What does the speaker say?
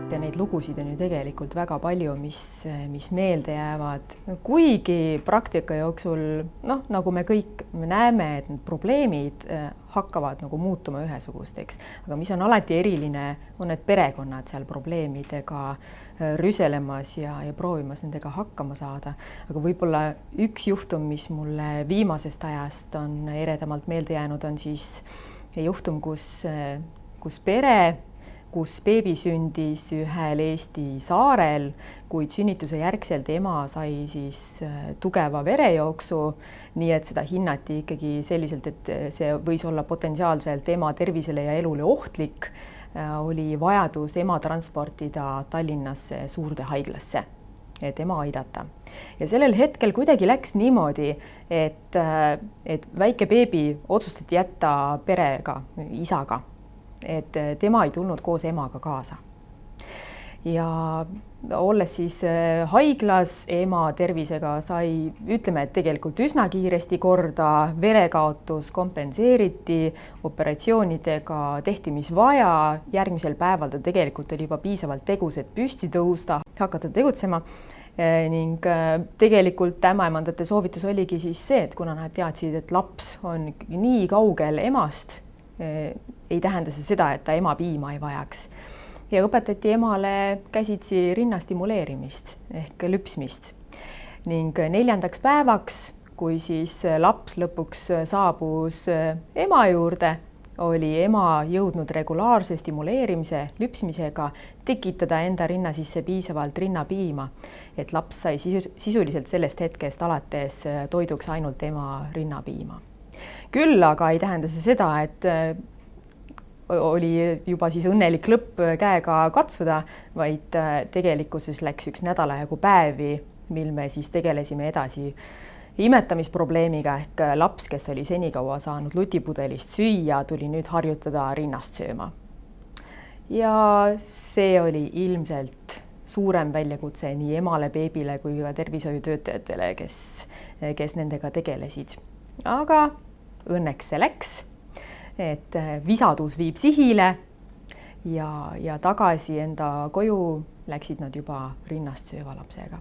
ja neid lugusid on ju tegelikult väga palju, mis meelde jäävad, kuigi praktika jooksul, nagu me kõik näeme, et need probleemid hakkavad nagu muutuma ühesugusteks, aga mis on alati eriline, on need perekonnad seal probleemidega rüselemas ja proovimas nendega hakkama saada. Aga võib-olla üks juhtum, mis mulle viimasest ajast on eredamalt meelde jäänud, on siis juhtum, kus pere, kus beebi sündis ühel Eesti saarel, kuid sünnituse järgselt ema sai siis tugeva verejooksu, nii et seda hinnati ikkagi selliselt, et see võis olla potentsiaalselt ema tervisele ja elule ohtlik, oli vajadus ema transportida Tallinnasse suurde haiglasse, et ema aidata. Ja sellel hetkel kuidagi läks niimoodi, et väike beebi otsustati jätta perega, isaga, et tema ei tulnud koos emaga kaasa. Ja olles siis haiglas, ema tervisega sai, ütleme, et tegelikult üsna kiiresti korda, verekaotus kompenseeriti, operatsioonidega tehti, mis vaja, järgmisel päeval ta tegelikult oli juba piisavalt tegus, et püsti tõusta, hakata tegutsema. Ning tegelikult ämmaemandate soovitus oligi siis see, et kuna nad teadsid, et laps on nii kaugel emast, ei tähenda see seda, et ta ema piima ei vajaks. Ja õpetati emale käsitsi rinna stimuleerimist ehk lüpsmist. Ning 4. päevaks, kui siis laps lõpuks saabus ema juurde, oli ema jõudnud regulaarse stimuleerimise lüpsmisega tekitada enda rinna sisse piisavalt rinnapiima, et laps sai sisuliselt sellest hetkest alates toiduks ainult ema rinnapiima. Küll aga ei tähenda see seda, et oli juba siis õnnelik lõpp käega katsuda, vaid tegelikkuses läks üks nädala jagu päevi, mil me siis tegelesime edasi imetamisprobleemiga ehk laps, kes oli senikaua saanud lutipudelist süüa, tuli nüüd harjutada rinnast sööma. Ja see oli ilmselt suurem väljakutse nii emale, beebile kui ka tervishoiutöötajatele, kes nendega tegelesid. Aga õnneks see läks, et visadus viib sihile ja tagasi enda koju läksid nad juba rinnast sööva lapsega.